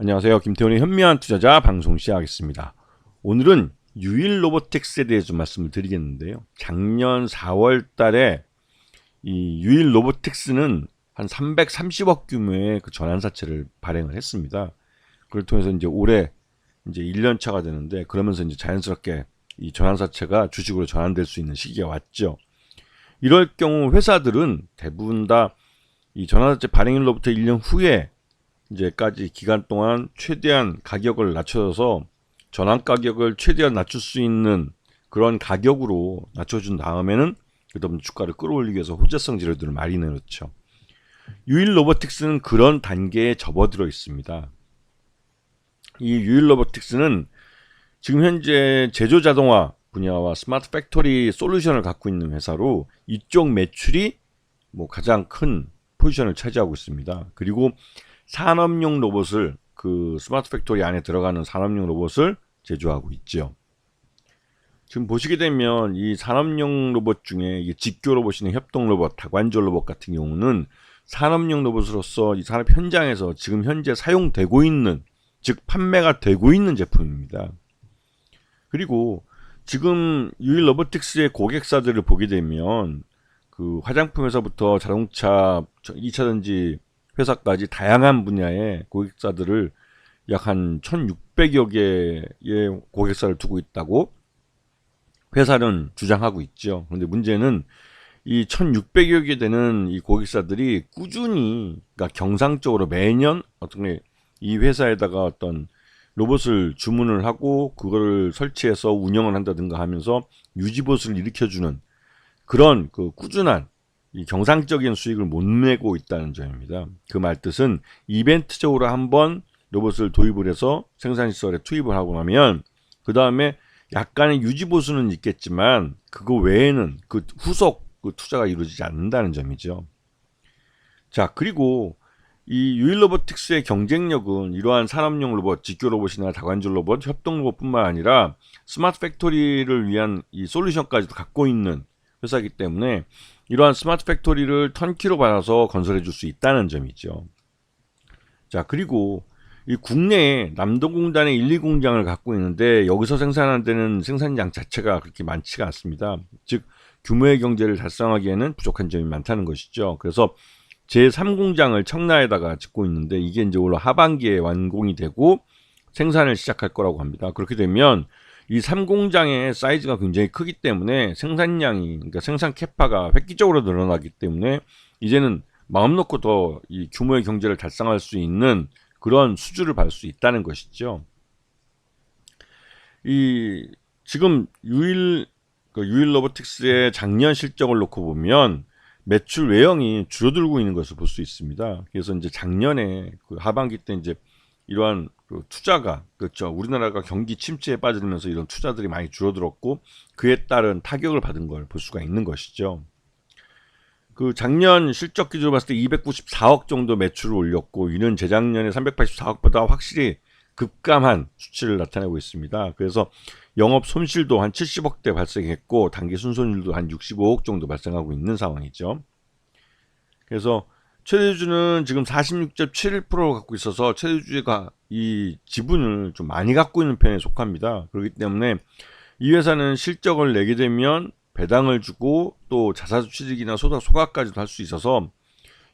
안녕하세요. 김태훈의 현명한 투자자 방송 시작하겠습니다. 오늘은 유일 로보틱스에 대해서 좀 말씀을 드리겠는데요. 작년 4월 달에 이 유일 로보틱스는 한 330억 규모의 그 전환사채를 발행을 했습니다. 그걸 통해서 이제 올해 이제 1년 차가 되는데, 그러면서 이제 자연스럽게 이 전환사채가 주식으로 전환될 수 있는 시기가 왔죠. 이럴 경우 회사들은 대부분 다 이 전환사채 발행일로부터 1년 후에 이제까지 기간 동안 최대한 가격을 낮춰서 전환 가격을 최대한 낮출 수 있는 그런 가격으로 낮춰준 다음에는 그다음 주가를 끌어올리기 위해서 호재성 재료들을 많이 내놓죠. 유일 로보틱스는 그런 단계에 접어들어 있습니다. 이 유일 로보틱스는 지금 현재 제조 자동화 분야와 스마트 팩토리 솔루션을 갖고 있는 회사로 이쪽 매출이 가장 큰 포지션을 차지하고 있습니다. 그리고 산업용 로봇을, 그 스마트 팩토리 안에 들어가는 산업용 로봇을 제조하고 있죠. 지금 보시게 되면 이 산업용 로봇 중에 이 직교 로봇이나 협동 로봇, 다관절 로봇 같은 경우는 산업용 로봇으로서 이 산업 현장에서 지금 현재 사용되고 있는, 즉 판매가 되고 있는 제품입니다. 그리고 지금 유일 로보틱스의 고객사들을 보게 되면 그 화장품에서부터 자동차 2차전지 회사까지 다양한 분야의 고객사들을 약 한 1600여 개의 고객사를 두고 있다고 회사는 주장하고 있죠. 그런데 문제는 이 1600여 개 되는 이 고객사들이 꾸준히, 그러니까 경상적으로 매년 어떤 이 회사에다가 어떤 로봇을 주문을 하고 그거를 설치해서 운영을 한다든가 하면서 유지보수를 일으켜주는 그런 그 꾸준한 이 경상적인 수익을 못 내고 있다는 점입니다. 그 말뜻은 이벤트적으로 한번 로봇을 도입을 해서 생산시설에 투입을 하고 나면 그 다음에 약간의 유지보수는 있겠지만 그거 외에는 그 후속 그 투자가 이루어지지 않는다는 점이죠. 자, 그리고 이 유일 로보틱스의 경쟁력은 이러한 산업용 로봇, 직교 로봇이나 다관절 로봇, 협동 로봇뿐만 아니라 스마트 팩토리를 위한 이 솔루션까지도 갖고 있는 회사이기 때문에 이러한 스마트 팩토리를 턴키로 받아서 건설해 줄 수 있다는 점이죠. 자, 그리고 이 국내에 남동공단의 1, 2공장을 갖고 있는데 여기서 생산하는 생산량 자체가 그렇게 많지가 않습니다. 즉 규모의 경제를 달성하기에는 부족한 점이 많다는 것이죠. 그래서 제3공장을 청라에다가 짓고 있는데 이게 이제 올 하반기에 완공이 되고 생산을 시작할 거라고 합니다. 그렇게 되면 이 3공장의 사이즈가 굉장히 크기 때문에 생산량이, 그러니까 생산 캐파가 획기적으로 늘어나기 때문에 이제는 마음 놓고 더 이 규모의 경제를 달성할 수 있는 그런 수주를 받을 수 있다는 것이죠. 이 지금 유일 로보틱스의 작년 실적을 놓고 보면 매출 외형이 줄어들고 있는 것을 볼 수 있습니다. 그래서 이제 작년에 그 하반기 때 이제 이러한 그 투자가, 그렇죠, 우리나라가 경기 침체에 빠지면서 이런 투자들이 많이 줄어들었고 그에 따른 타격을 받은 걸 볼 수가 있는 것이죠. 그 작년 실적 기준으로 봤을 때 294억 정도 매출을 올렸고 이는 재작년에 384억보다 확실히 급감한 수치를 나타내고 있습니다. 그래서 영업 손실도 한 70억대 발생했고 단기 순손실도 한 65억 정도 발생하고 있는 상황이죠. 그래서 최대주주는 지금 46.71%를 갖고 있어서 최대주주가 이 지분을 좀 많이 갖고 있는 편에 속합니다. 그렇기 때문에 이 회사는 실적을 내게 되면 배당을 주고 또 자사주 취득이나 소각까지도 할 수 있어서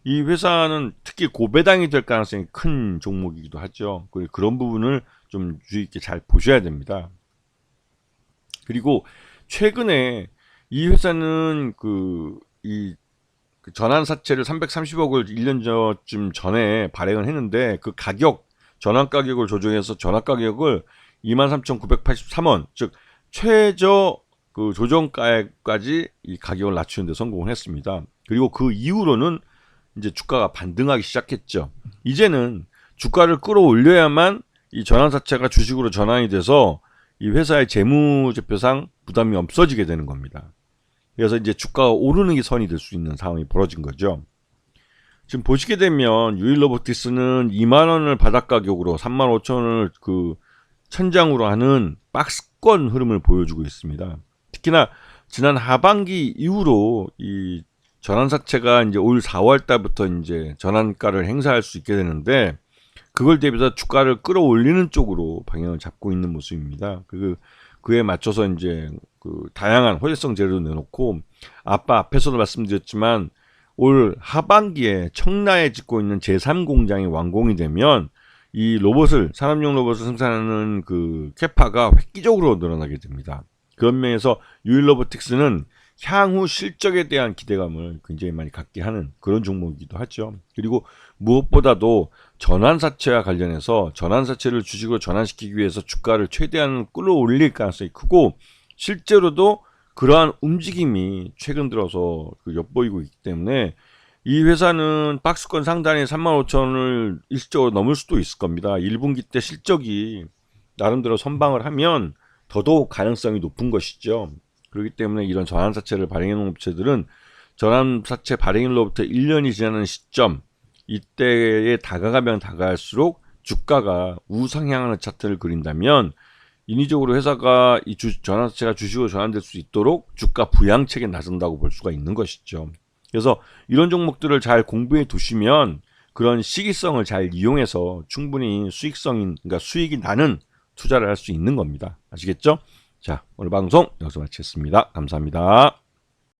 이 회사는 특히 고배당이 될 가능성이 큰 종목이기도 하죠. 그런 부분을 좀 주의 있게 잘 보셔야 됩니다. 그리고 최근에 이 회사는 이 전환사채를 330억을 1년 좀 전에 발행을 했는데 그 전환 가격을 조정해서 전환 가격을 23,983원, 즉 최저 그 조정가까지 이 가격을 낮추는 데 성공을 했습니다. 그리고 그 이후로는 이제 주가가 반등하기 시작했죠. 이제는 주가를 끌어올려야만 이 전환사채가 주식으로 전환이 돼서 이 회사의 재무제표상 부담이 없어지게 되는 겁니다. 그래서 이제 주가가 오르는 게 선이 될 수 있는 상황이 벌어진 거죠. 지금 보시게 되면 유일 로보틱스는 2만 원을 바닥 가격으로 3만 5천 원을 그 천장으로 하는 박스권 흐름을 보여주고 있습니다. 특히나 지난 하반기 이후로 이 전환사채가 이제 올 4월 달부터 이제 전환가를 행사할 수 있게 되는데 그걸 대비해서 주가를 끌어올리는 쪽으로 방향을 잡고 있는 모습입니다. 그에 맞춰서 이제 다양한 호재성 재료도 내놓고, 앞에서도 말씀드렸지만 올 하반기에 청라에 짓고 있는 제3공장이 완공이 되면 이 산업용 로봇을 생산하는 캐파가 획기적으로 늘어나게 됩니다. 그런 면에서 유일로보틱스는 향후 실적에 대한 기대감을 굉장히 많이 갖게 하는 그런 종목이기도 하죠. 그리고 무엇보다도 전환사채와 관련해서 전환사채를 주식으로 전환시키기 위해서 주가를 최대한 끌어올릴 가능성이 크고, 실제로도 그러한 움직임이 최근 들어서 엿보이고 있기 때문에 이 회사는 박스권 상단에 35,000원을 일시적으로 넘을 수도 있을 겁니다. 1분기 때 실적이 나름대로 선방을 하면 더더욱 가능성이 높은 것이죠. 그렇기 때문에 이런 전환사채를 발행해놓은 업체들은 전환사채 발행일로부터 1년이 지나는 시점, 이때에 다가가면 다가갈수록 주가가 우상향하는 차트를 그린다면 인위적으로 회사가 이 전환사채가 주식으로 전환될 수 있도록 주가 부양책에 나선다고 볼 수가 있는 것이죠. 그래서 이런 종목들을 잘 공부해 두시면 그런 시기성을 잘 이용해서 충분히 그러니까 수익이 나는 투자를 할 수 있는 겁니다. 아시겠죠? 자, 오늘 방송 여기서 마치겠습니다. 감사합니다.